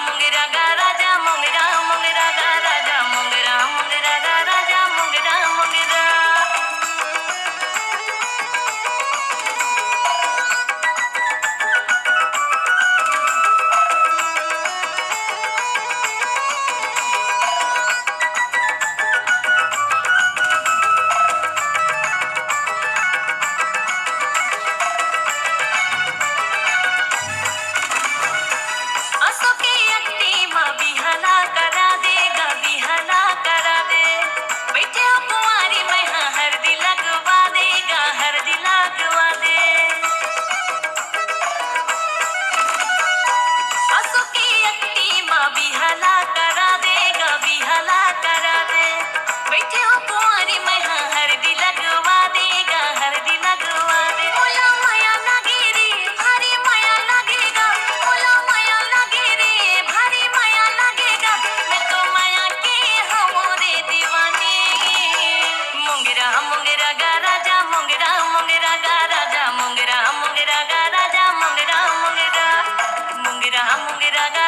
मुंगेरा गा राजा मुंगेरा मुंगेरा गा राजा मुंगेरा मुंगेरा गा राजा मुंगेरा मुंगेरा असो के अक्ति माँ बिहला करा देगा बिहला करा दे बैठे हो कुंवारी मैं हाँ हरदी लगवा देगा हरदी लगवा दे असो के अक्ति माँ बिहला करा देगा बिहला करा दे बैठे हो कुंवारी मैं हाँ हरदी लगवा देगा हरदी लगवा दे बोला माया लगे रे भारी माया लगेगा बोला माया लगे रे भारी माया लगेगा मैं तो माया के हमारे दीवाने मुंगेरा मुंगेरा गा राजा मुंगेरा मुंगेरा गा राजा मुंगेरा मुंगेरा गा राजा मुंगेरा मुंगेरा मुंगेरा मुंगेरा गा